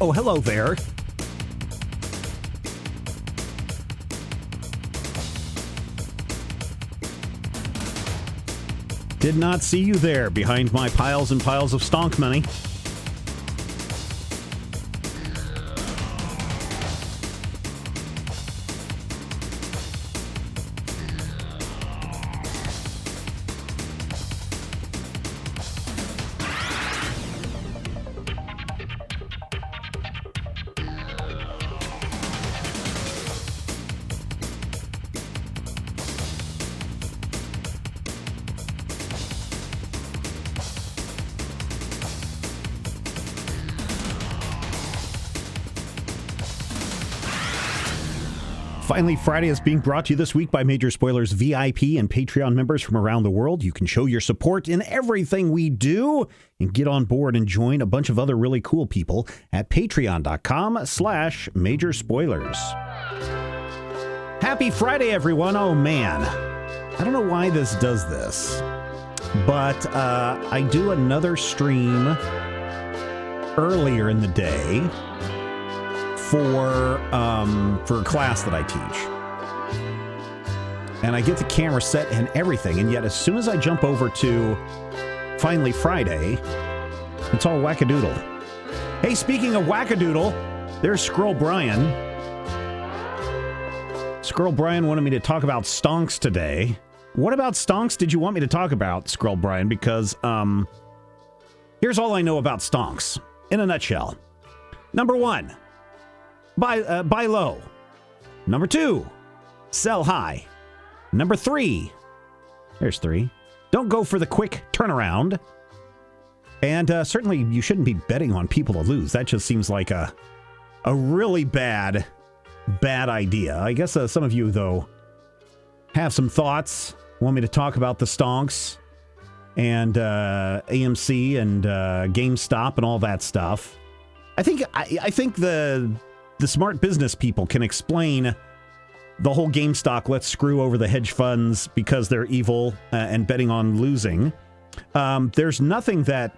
Oh, hello there. Did not see you there behind my piles and piles of stonk money. Finally, Friday is being brought to you this week by Major Spoilers VIP and Patreon members from around the world. You can show your support in everything we do and get on board and join a bunch of other really cool people at patreon.com/Major Spoilers. Happy Friday, everyone. Oh, man. I don't know why this does this, but I do another stream earlier in the day for a class that I teach. And I get the camera set and everything, and yet as soon as I jump over to Finally Friday, it's all wackadoodle. Hey, speaking of wackadoodle, there's Squirrel Brian. Squirrel Brian wanted me to talk about stonks today. What about stonks did you want me to talk about, Squirrel Brian? Because here's all I know about stonks in a nutshell. Number one, buy low. Number two, sell high. Number three, there's three, don't go for the quick turnaround. And certainly you shouldn't be betting on people to lose. That just seems like a really bad idea. I guess some of you, though, have some thoughts, want me to talk about the stonks and AMC and GameStop and all that stuff. I think the smart business people can explain the whole GameStop, let's screw over the hedge funds because they're evil and betting on losing. There's nothing that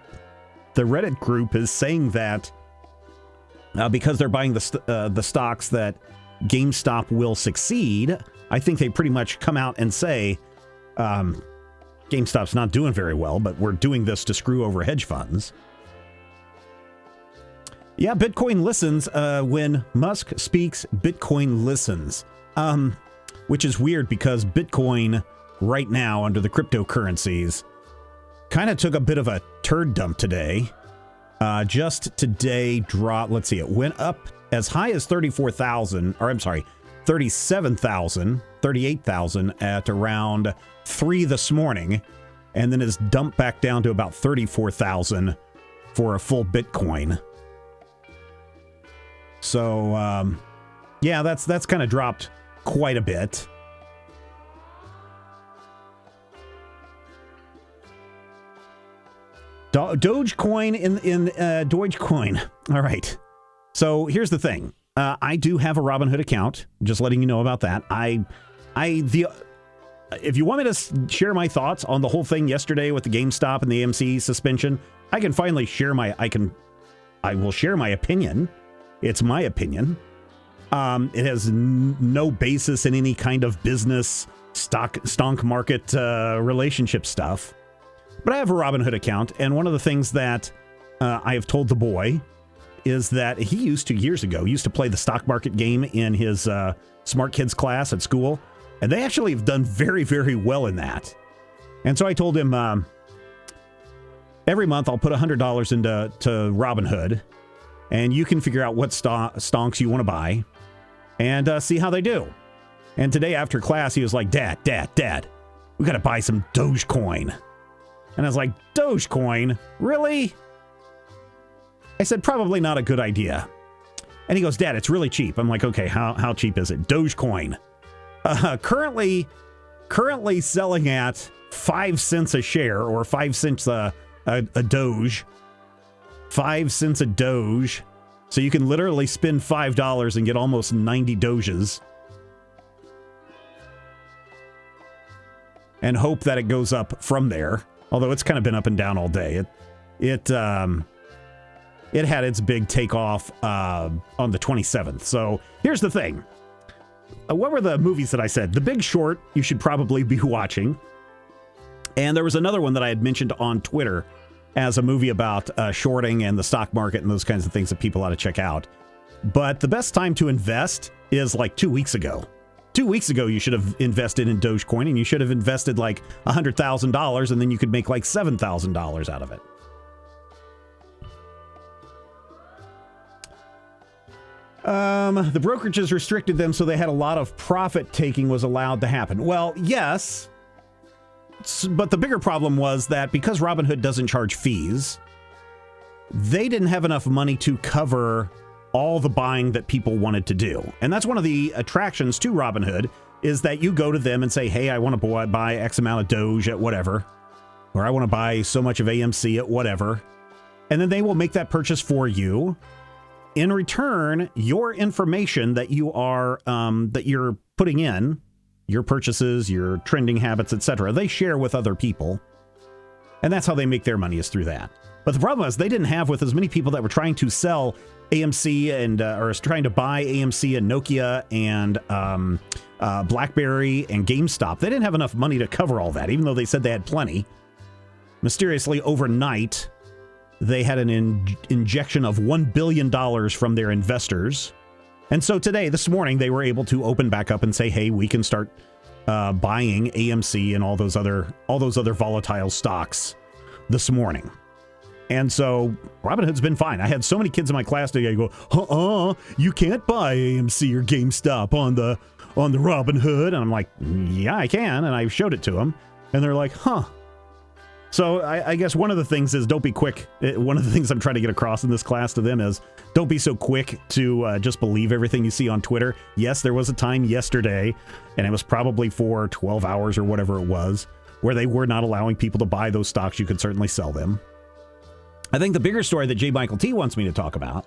the Reddit group is saying that because they're buying the stocks that GameStop will succeed. I think they pretty much come out and say GameStop's not doing very well, but we're doing this to screw over hedge funds. Yeah, Bitcoin listens. When Musk speaks, Bitcoin listens. Which is weird because Bitcoin right now under the cryptocurrencies kind of took a bit of a turd dump today. Just today dropped, let's see, it went up as high as 38,000 at around 3 this morning. And then it's dumped back down to about 34,000 for a full Bitcoin. So, yeah, that's kind of dropped quite a bit. DogeCoin in DogeCoin. All right. So here's the thing. I do have a Robinhood account. Just letting you know about that. If you want me to share my thoughts on the whole thing yesterday with the GameStop and the AMC suspension, I can finally share I will share my opinion. It's my opinion. It has no basis in any kind of business, stonk market relationship stuff. But I have a Robinhood account, and one of the things that I have told the boy is that he used to play the stock market game in his Smart Kids class at school, and they actually have done very, very well in that. And so I told him every month I'll put $100 into Robinhood, and you can figure out what stonks you want to buy and see how they do. And today after class, he was like, Dad, we got to buy some DogeCoin. And I was like, DogeCoin? Really? I said, probably not a good idea. And he goes, Dad, it's really cheap. I'm like, okay, how cheap is it? DogeCoin. Currently selling at 5 cents a share, or 5 cents a Doge. 5 cents a Doge. So you can literally spend $5 and get almost 90 Doges. And hope that it goes up from there. Although it's kind of been up and down all day. It it had its big takeoff on the 27th. So here's the thing. What were the movies that I said? The Big Short, you should probably be watching. And there was another one that I had mentioned on Twitter as a movie about shorting and the stock market and those kinds of things that people ought to check out. But the best time to invest is like 2 weeks ago. 2 weeks ago, you should have invested in DogeCoin, and you should have invested like $100,000, and then you could make like $7,000 out of it. The brokerages restricted them, so they had a lot of profit taking was allowed to happen. Well, yes, but the bigger problem was that because Robinhood doesn't charge fees, they didn't have enough money to cover all the buying that people wanted to do. And that's one of the attractions to Robinhood, is that you go to them and say, hey, I want to buy X amount of Doge at whatever, or I want to buy so much of AMC at whatever. And then they will make that purchase for you. In return, your information that you are that you're putting in, your purchases, your trending habits, etc., they share with other people. And that's how they make their money, is through that. But the problem is they didn't have, with as many people that were trying to sell AMC and or trying to buy AMC and Nokia and BlackBerry and GameStop, they didn't have enough money to cover all that, even though they said they had plenty. Mysteriously, overnight, they had an injection of $1 billion from their investors. And so today, this morning, they were able to open back up and say, hey, we can start buying AMC and all those other volatile stocks this morning. And so Robinhood's been fine. I had so many kids in my class today go, you can't buy AMC or GameStop on the Robinhood. And I'm like, yeah, I can. And I showed it to them. And they're like, huh. So I guess one of the things is, don't be quick. One of the things I'm trying to get across in this class to them is, don't be so quick to just believe everything you see on Twitter. Yes, there was a time yesterday, and it was probably for 12 hours or whatever it was, where they were not allowing people to buy those stocks. You could certainly sell them. I think the bigger story that J. Michael T. wants me to talk about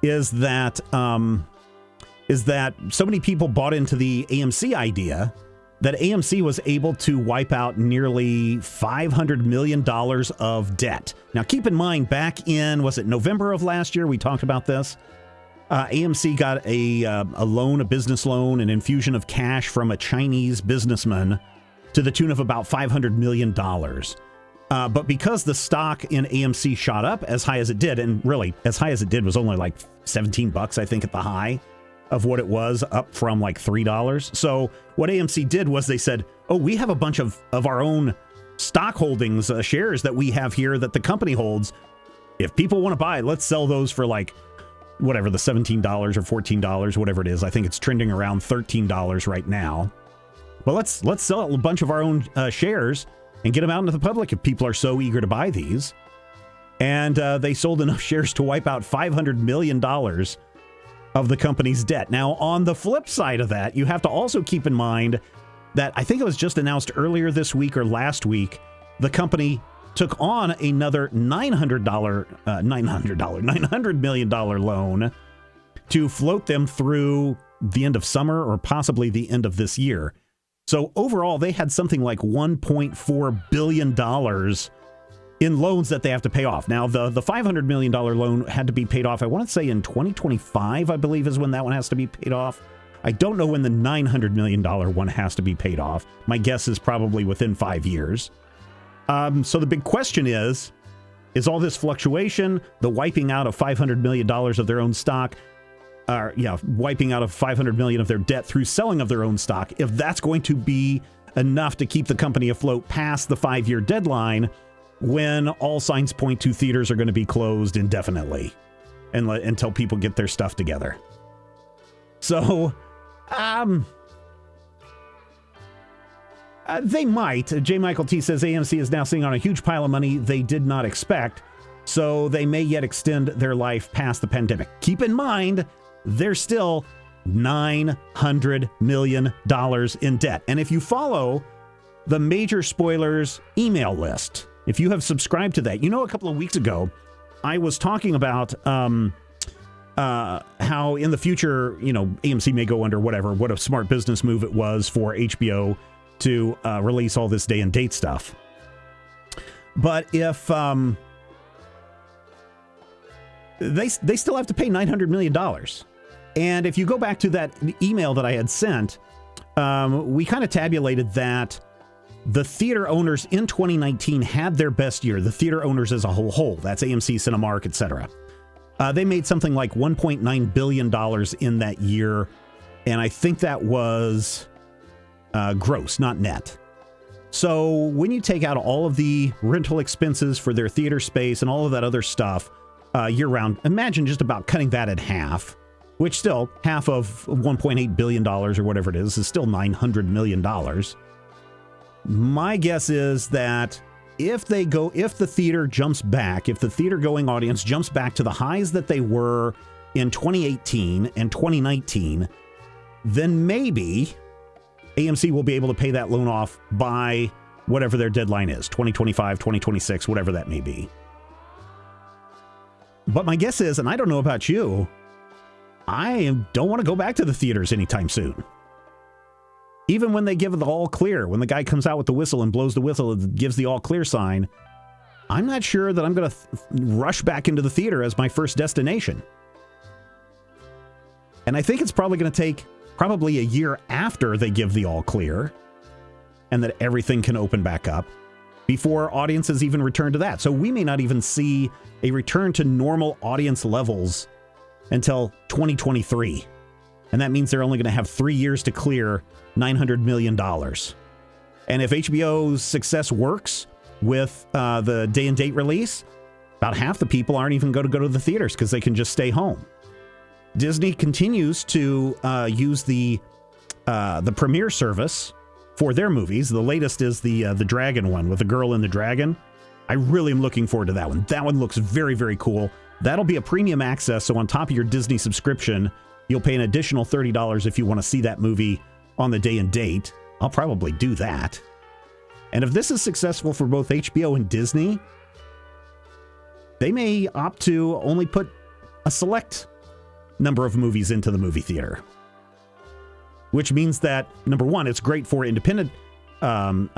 is that so many people bought into the AMC idea that AMC was able to wipe out nearly $500 million of debt. Now, keep in mind, back in, was it November of last year? We talked about this. AMC got a loan, a business loan, an infusion of cash from a Chinese businessman to the tune of about $500 million. But because the stock in AMC shot up as high as it did, and really as high as it did was only like $17, I think, at the high of what it was, up from like $3. So what AMC did was they said, oh, we have a bunch of our own stock holdings, shares that we have here that the company holds. If people want to buy, let's sell those for like whatever, the $17 or $14, whatever it is. I think it's trending around $13 right now. Well, let's sell a bunch of our own shares and get them out into the public if people are so eager to buy these. And they sold enough shares to wipe out $500 million of the company's debt. Now, on the flip side of that, you have to also keep in mind that I think it was just announced earlier this week or last week, the company took on another $900 million loan to float them through the end of summer or possibly the end of this year. So overall, they had something like $1.4 billion in loans that they have to pay off. Now, the $500 million loan had to be paid off, I want to say in 2025, I believe is when that one has to be paid off. I don't know when the $900 million one has to be paid off. My guess is probably within 5 years. So the big question is all this fluctuation, the wiping out of $500 million of their own stock, wiping out of $500 million of their debt through selling of their own stock, if that's going to be enough to keep the company afloat past the 5-year deadline, when all signs point to theaters are going to be closed indefinitely until people get their stuff together. So, they might. J. Michael T. says AMC is now sitting on a huge pile of money they did not expect, so they may yet extend their life past the pandemic. Keep in mind, they're still $900 million in debt. And if you follow the Major Spoilers email list, if you have subscribed to that, a couple of weeks ago, I was talking about how in the future, AMC may go under whatever, what a smart business move it was for HBO to release all this day and date stuff. But if they still have to pay $900 million. And if you go back to that email that I had sent, we kind of tabulated that the theater owners in 2019 had their best year. The theater owners as a whole, that's AMC, Cinemark, etc. They made something like $1.9 billion in that year. And I think that was gross, not net. So when you take out all of the rental expenses for their theater space and all of that other stuff year round, imagine just about cutting that in half, which still half of $1.8 billion or whatever it is still $900 million. My guess is that if the theater jumps back, if the theater going audience jumps back to the highs that they were in 2018 and 2019, then maybe AMC will be able to pay that loan off by whatever their deadline is, 2025, 2026, whatever that may be. But my guess is, and I don't know about you, I don't want to go back to the theaters anytime soon. Even when they give the all clear, when the guy comes out with the whistle and blows the whistle and gives the all clear sign, I'm not sure that I'm going to rush back into the theater as my first destination. And I think it's probably going to take probably a year after they give the all clear and that everything can open back up before audiences even return to that. So we may not even see a return to normal audience levels until 2023. And that means they're only going to have 3 years to clear $900 million. And if HBO's success works with the day and date release, about half the people aren't even going to go to the theaters because they can just stay home. Disney continues to use the premiere service for their movies. The latest is the Dragon one with the girl and the dragon. I really am looking forward to that one. That one looks very, very cool. That'll be a premium access. So on top of your Disney subscription, you'll pay an additional $30 if you want to see that movie on the day and date. I'll probably do that. And if this is successful for both HBO and Disney, they may opt to only put a select number of movies into the movie theater. Which means that, number one, it's great for independent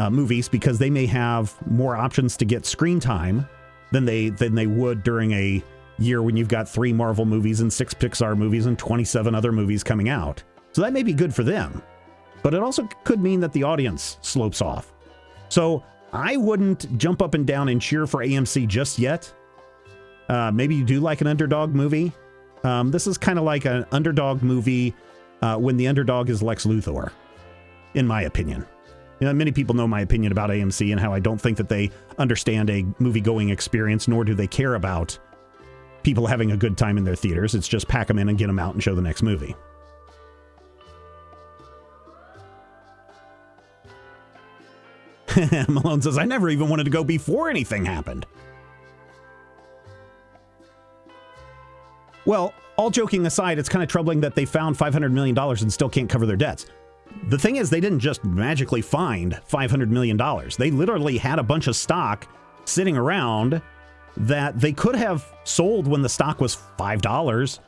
movies because they may have more options to get screen time than they would during a year when you've got 3 Marvel movies and 6 Pixar movies and 27 other movies coming out. So that may be good for them. But it also could mean that the audience slopes off. So I wouldn't jump up and down and cheer for AMC just yet. Maybe you do like an underdog movie. This is kind of like an underdog movie when the underdog is Lex Luthor, in my opinion. You know, many people know my opinion about AMC and how I don't think that they understand a movie-going experience, nor do they care about people having a good time in their theaters. It's just pack them in and get them out and show the next movie. Malone says, I never even wanted to go before anything happened. Well, all joking aside, it's kind of troubling that they found $500 million and still can't cover their debts. The thing is, they didn't just magically find $500 million. They literally had a bunch of stock sitting around that they could have sold when the stock was $5.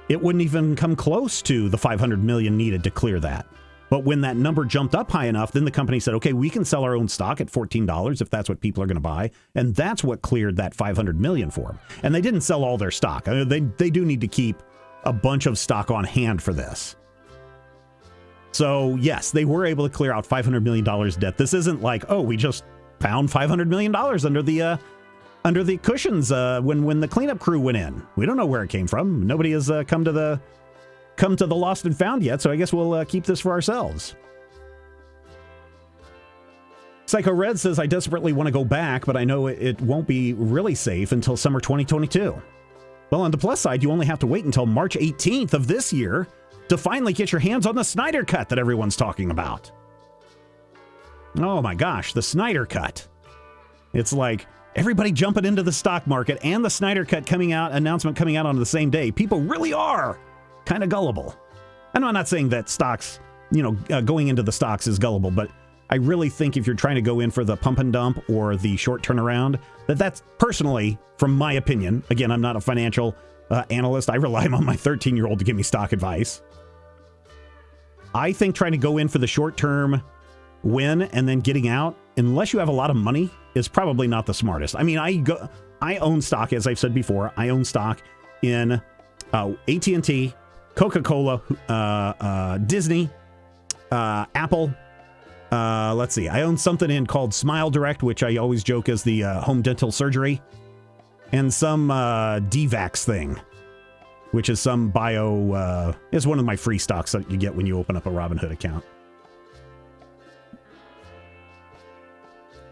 It wouldn't even come close to the $500 million needed to clear that. But when that number jumped up high enough, then the company said, okay, we can sell our own stock at $14 if that's what people are going to buy. And that's what cleared that $500 million for them. And they didn't sell all their stock. I mean, they do need to keep a bunch of stock on hand for this. So yes, they were able to clear out $500 million debt. This isn't like, oh, we just found $500 million under the cushions when the cleanup crew went in. We don't know where it came from. Nobody has come to the lost and found yet, so I guess we'll keep this for ourselves. Psycho Red says, I desperately want to go back, but I know it won't be really safe until summer 2022. Well, on the plus side, you only have to wait until March 18th of this year to finally get your hands on the Snyder Cut that everyone's talking about. Oh my gosh, the Snyder Cut. It's like everybody jumping into the stock market and the Snyder Cut announcement coming out on the same day. People really are kind of gullible. And I'm not saying that stocks, going into the stocks is gullible, but I really think if you're trying to go in for the pump and dump or the short turnaround, that's personally, from my opinion, again, I'm not a financial analyst. I rely on my 13-year-old to give me stock advice. I think trying to go in for the short-term win and then getting out, unless you have a lot of money, is probably not the smartest. I mean, I own stock, as I've said before. I own stock in AT&T, Coca-Cola, Disney, Apple. Let's see. I own something in called Smile Direct, which I always joke is the home dental surgery, and some DVAX thing, which is some bio. Is one of my free stocks that you get when you open up a Robinhood account.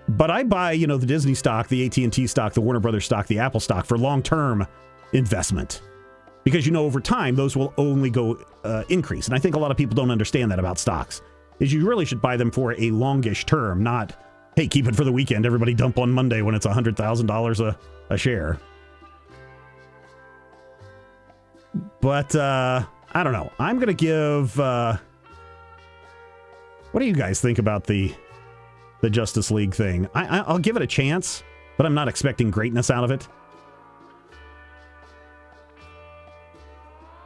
But I buy, the Disney stock, the AT&T stock, the Warner Brothers stock, the Apple stock for long-term investment. Because, over time, those will only go increase. And I think a lot of people don't understand that about stocks. Is you really should buy them for a longish term, not, hey, keep it for the weekend. Everybody dump on Monday when it's $100,000 a share. But, I don't know. I'm going to give... what do you guys think about the Justice League thing? I'll give it a chance, but I'm not expecting greatness out of it.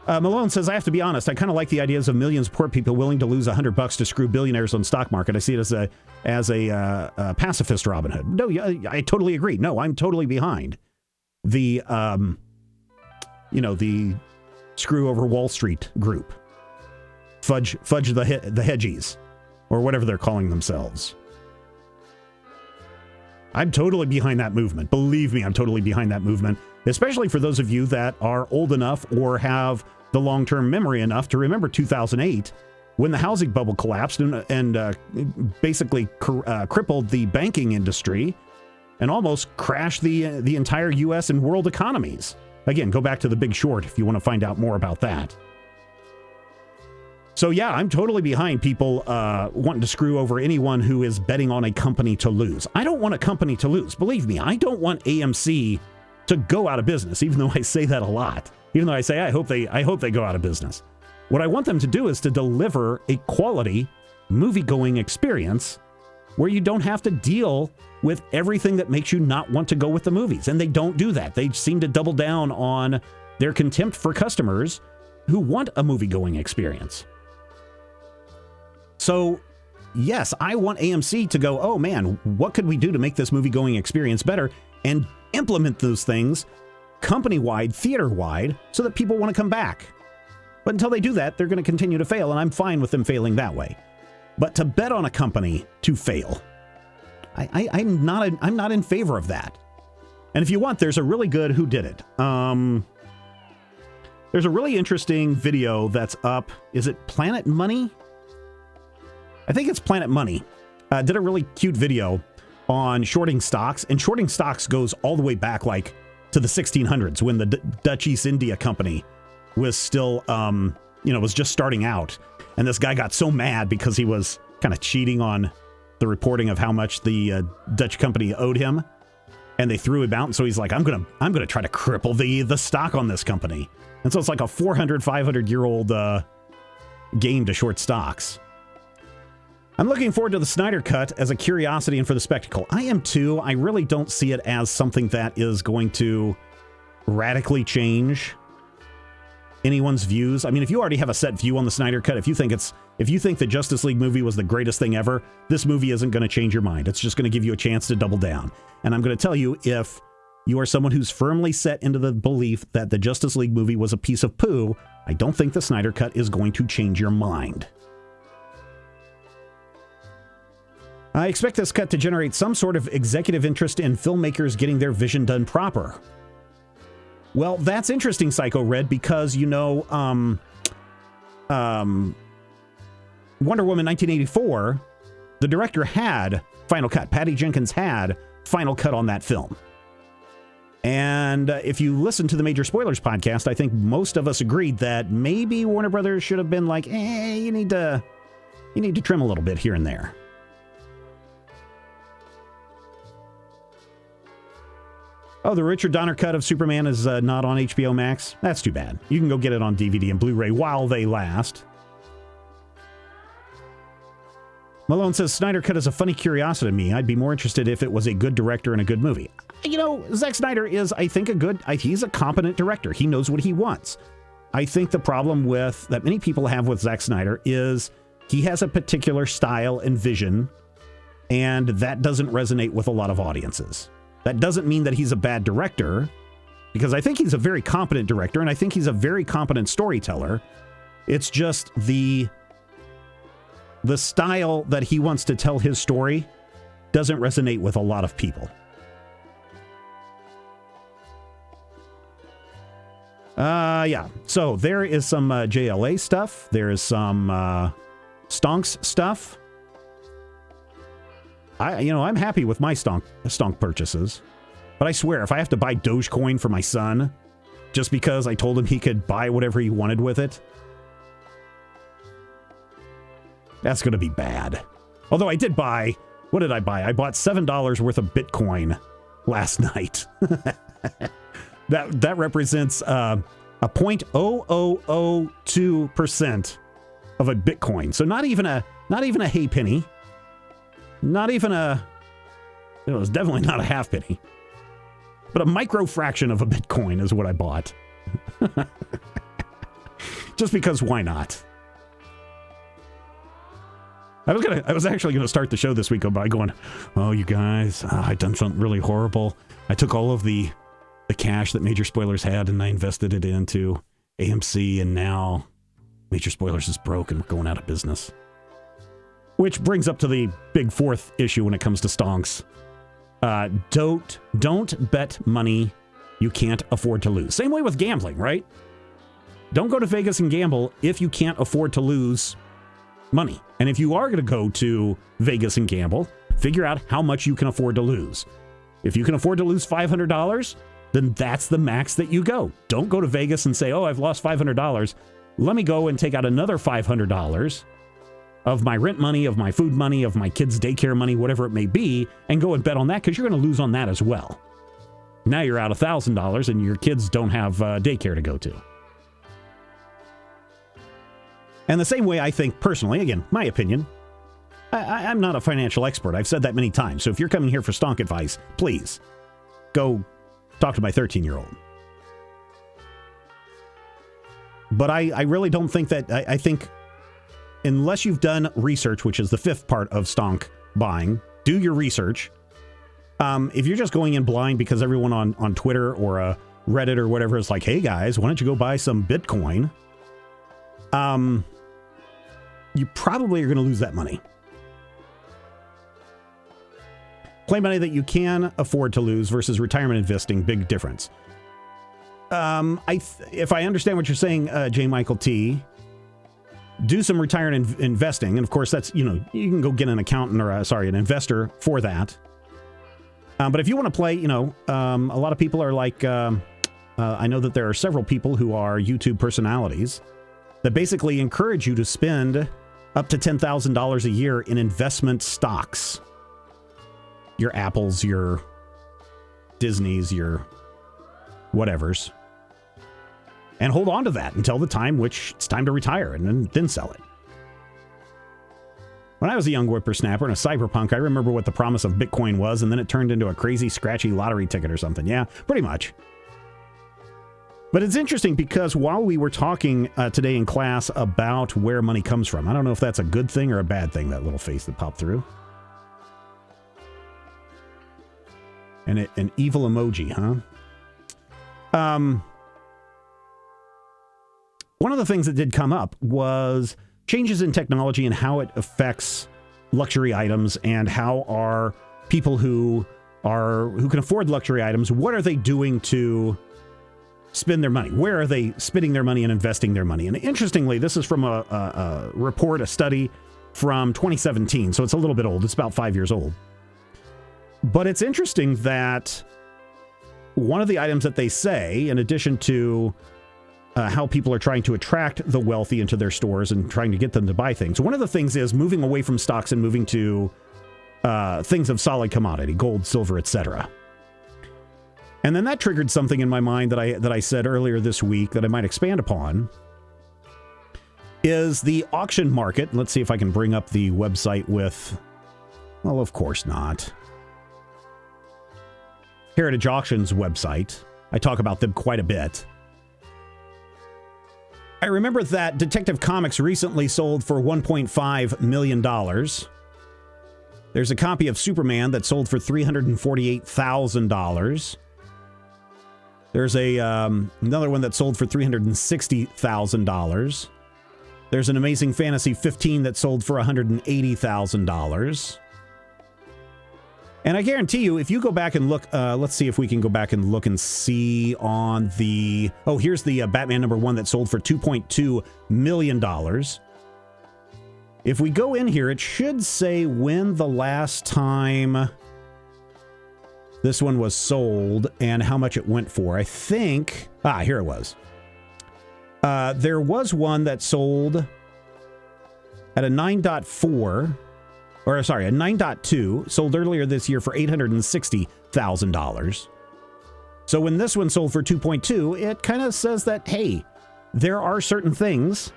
Malone says, I have to be honest, I kind of like the ideas of millions of poor people willing to lose $100 to screw billionaires on the stock market. I see it as a pacifist Robin Hood. No, I totally agree. No, I'm totally behind the, the screw over Wall Street group. Fudge the hedgies, or whatever they're calling themselves. I'm totally behind that movement. Believe me, I'm totally behind that movement, especially for those of you that are old enough or have the long-term memory enough to remember 2008 when the housing bubble collapsed and basically crippled the banking industry and almost crashed the entire U.S. and world economies. Again, go back to The Big Short if you want to find out more about that. So yeah, I'm totally behind people wanting to screw over anyone who is betting on a company to lose. I don't want a company to lose. Believe me, I don't want AMC to go out of business, even though I say that a lot. Even though I say I hope they go out of business. What I want them to do is to deliver a quality movie-going experience where you don't have to deal with everything that makes you not want to go with the movies. And they don't do that. They seem to double down on their contempt for customers who want a movie-going experience. So, yes, I want AMC to go, oh man, what could we do to make this movie-going experience better? And implement those things company-wide, theater-wide, so that people want to come back. But until they do that, they're going to continue to fail, and I'm fine with them failing that way. But to bet on a company to fail, I'm not in favor of that. And if you want, there's a really good Who Did It. There's a really interesting video that's up. Is it Planet Money? I think it's Planet Money. Did a really cute video on shorting stocks, and shorting stocks goes all the way back like to the 1600s when the Dutch East India Company was still, was just starting out. And this guy got so mad because he was kind of cheating on the reporting of how much the Dutch company owed him. And they threw him out. And so he's like, I'm gonna try to cripple the stock on this company. And so it's like a 500-year-old game to short stocks. I'm looking forward to the Snyder Cut as a curiosity and for the spectacle. I am too. I really don't see it as something that is going to radically change anyone's views. I mean, if you already have a set view on the Snyder Cut, if you think the Justice League movie was the greatest thing ever, this movie isn't going to change your mind. It's just going to give you a chance to double down. And I'm going to tell you, if you are someone who's firmly set into the belief that the Justice League movie was a piece of poo, I don't think the Snyder Cut is going to change your mind. I expect this cut to generate some sort of executive interest in filmmakers getting their vision done proper. Well, that's interesting, Psycho Red, because, Wonder Woman 1984, the director had Final Cut. Patty Jenkins had Final Cut on that film. And if you listen to the Major Spoilers podcast, I think most of us agreed that maybe Warner Brothers should have been like, you need to trim a little bit here and there. Oh, the Richard Donner cut of Superman is not on HBO Max? That's too bad. You can go get it on DVD and Blu-ray while they last. Malone says, Snyder Cut is a funny curiosity to me. I'd be more interested if it was a good director and a good movie. Zack Snyder is, I think, he's a competent director. He knows what he wants. I think the problem that many people have with Zack Snyder is he has a particular style and vision, and that doesn't resonate with a lot of audiences. That doesn't mean that he's a bad director. because I think he's a very competent director, and I think he's a very competent storyteller. It's just the style that he wants to tell his story doesn't resonate with a lot of people. Yeah. So there is some JLA stuff. There is some Stonks stuff. I'm happy with my stonk purchases. But I swear, if I have to buy DogeCoin for my son just because I told him he could buy whatever he wanted with it, that's going to be bad. Although I did buy, what did I buy? I bought $7 worth of Bitcoin last night. That represents a 0.0002% of a Bitcoin. So not even a hay penny. Not even it was definitely not a half penny. But a micro fraction of a Bitcoin is what I bought. Just because why not? I was actually gonna start the show this week by going, oh, you guys, I done something really horrible. I took all of the cash that Major Spoilers had and I invested it into AMC, and now Major Spoilers is broke and we're going out of business. Which brings up to the big fourth issue when it comes to stonks. Don't bet money you can't afford to lose. Same way with gambling, right? Don't go to Vegas and gamble if you can't afford to lose money. And if you are going to go to Vegas and gamble, figure out how much you can afford to lose. If you can afford to lose $500, then that's the max that you go. Don't go to Vegas and say, oh, I've lost $500. Let me go and take out another $500 of my rent money, of my food money, of my kids' daycare money, whatever it may be, and go and bet on that, because you're going to lose on that as well. Now you're out $1,000 and your kids don't have daycare to go to. And the same way, I think, personally, again, my opinion, I'm not a financial expert. I've said that many times. So if you're coming here for stonk advice, please go talk to my 13-year-old. But I really don't think that, I think unless you've done research, which is the fifth part of stonk buying, do your research. If you're just going in blind because everyone on Twitter or Reddit or whatever is like, hey guys, why don't you go buy some Bitcoin? You probably are going to lose that money. Play money that you can afford to lose versus retirement investing, big difference. If I understand what you're saying, J. Michael T., do some retirement investing. And of course, that's, you can go get an accountant or an investor for that. But if you want to play, a lot of people are like, I know that there are several people who are YouTube personalities that basically encourage you to spend up to $10,000 a year in investment stocks. Your Apples, your Disneys, your whatevers. And hold on to that until the time which it's time to retire, and then sell it. When I was a young whippersnapper and a cyberpunk, I remember what the promise of Bitcoin was, and then it turned into a crazy, scratchy lottery ticket or something. Yeah, pretty much. But it's interesting because while we were talking today in class about where money comes from, I don't know if that's a good thing or a bad thing, that little face that popped through. And an evil emoji, huh? One of the things that did come up was changes in technology and how it affects luxury items, and how are people who can afford luxury items, what are they doing to spend their money? Where are they spending their money and investing their money? And interestingly, this is from a report, a study from 2017, so it's a little bit old. It's about 5 years old. But it's interesting that one of the items that they say, in addition to how people are trying to attract the wealthy into their stores and trying to get them to buy things, one of the things is moving away from stocks and moving to things of solid commodity, gold, silver, etc. And then that triggered something in my mind that I said earlier this week that I might expand upon, is the auction market. Let's see if I can bring up the website with, well, of course not. Heritage Auctions website. I talk about them quite a bit. I remember that Detective Comics recently sold for $1.5 million. There's a copy of Superman that sold for $348,000. There's a another one that sold for $360,000. There's an Amazing Fantasy 15 that sold for $180,000. And I guarantee you, if you go back and look, let's see if we can go back and look and see on the... Oh, here's the Batman #1 that sold for $2.2 million. If we go in here, it should say when the last time this one was sold and how much it went for. I think... here it was. There was one that sold at a 9.4... Or, sorry, a 9.2 sold earlier this year for $860,000. So when this one sold for 2.2, it kind of says that, hey, there are certain things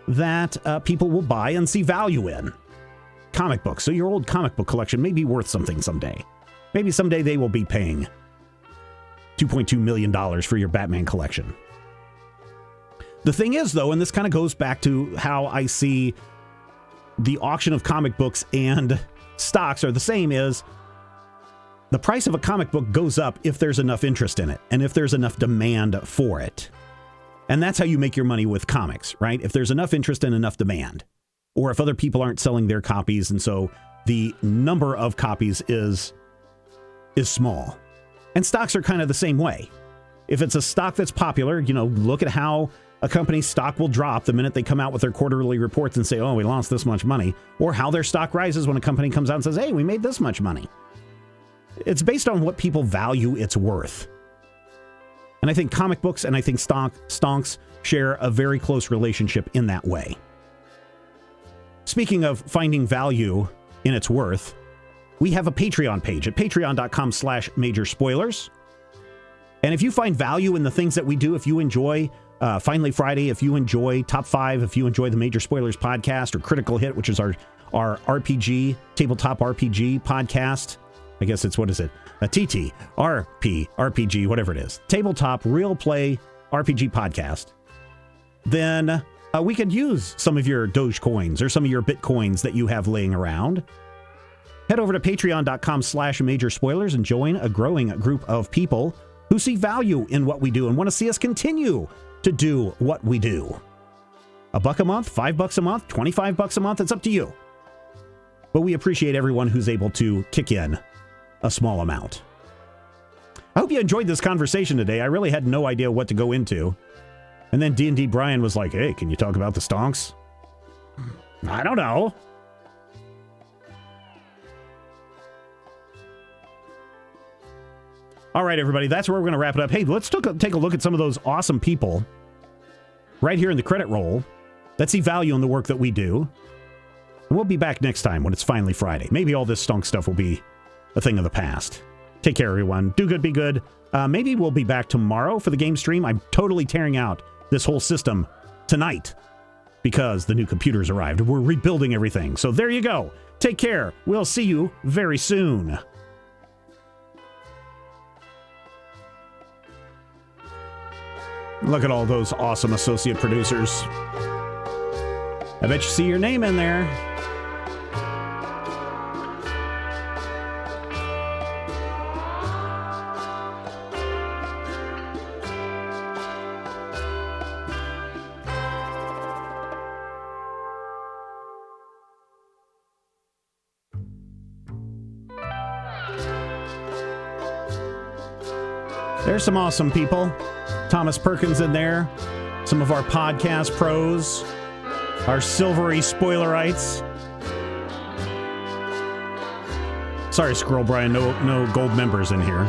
that people will buy and see value in. Comic books. So your old comic book collection may be worth something someday. Maybe someday they will be paying $2.2 million for your Batman collection. The thing is, though, and this kind of goes back to how I see the auction of comic books and stocks are the same, is the price of a comic book goes up if there's enough interest in it and if there's enough demand for it. And that's how you make your money with comics, right? If there's enough interest and enough demand, or if other people aren't selling their copies and so the number of copies is small. And stocks are kind of the same way. If it's a stock that's popular, look at how a company's stock will drop the minute they come out with their quarterly reports and say, oh, we lost this much money, or how their stock rises when a company comes out and says, hey, we made this much money. It's based on what people value it's worth. And I think comic books and I think stonks share a very close relationship in that way. Speaking of finding value in its worth, we have a Patreon page at patreon.com/majorspoilers. And if you find value in the things that we do, if you enjoy Finally Friday, if you enjoy Top 5, if you enjoy the Major Spoilers podcast, or Critical Hit, which is our RPG, tabletop RPG podcast. I guess it's, what is it? A TT, RPG, whatever it is. Tabletop Real Play RPG podcast. Then we could use some of your DogeCoins or some of your Bitcoins that you have laying around. Head over to patreon.com/majorspoilers and join a growing group of people who see value in what we do and want to see us continue to do what we do. $1 a month, $5 a month, $25 a month, it's up to you. But we appreciate everyone who's able to kick in a small amount. I hope you enjoyed this conversation today. I really had no idea what to go into. And then D&D Brian was like, hey, can you talk about the stonks? I don't know. All right, everybody, that's where we're going to wrap it up. Hey, let's take a look at some of those awesome people right here in the credit roll that see value in the work that we do. And we'll be back next time when it's finally Friday. Maybe all this stonk stuff will be a thing of the past. Take care, everyone. Do good, be good. Maybe we'll be back tomorrow for the game stream. I'm totally tearing out this whole system tonight because the new computers arrived. We're rebuilding everything. So there you go. Take care. We'll see you very soon. Look at all those awesome associate producers. I bet you see your name in there. There's some awesome people. Thomas Perkins in there. Some of our podcast pros. Our silvery spoilerites. Sorry, Squirrel Brian, no gold members in here.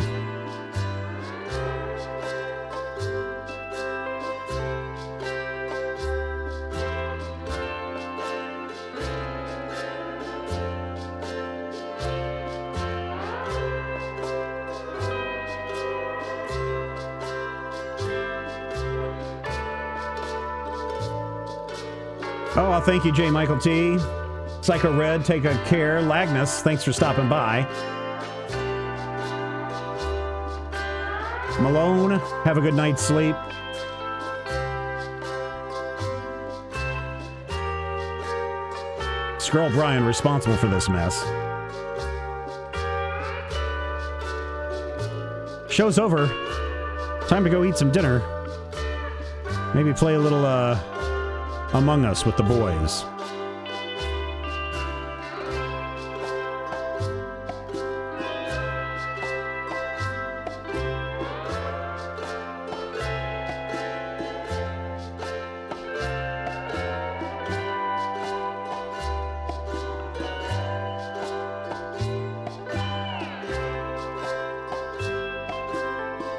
Oh, well, thank you, J. Michael T. Psycho Red, take a care. Lagnus, thanks for stopping by. Malone, have a good night's sleep. Squirrel Brian, responsible for this mess. Show's over. Time to go eat some dinner. Maybe play a little Among Us with the boys.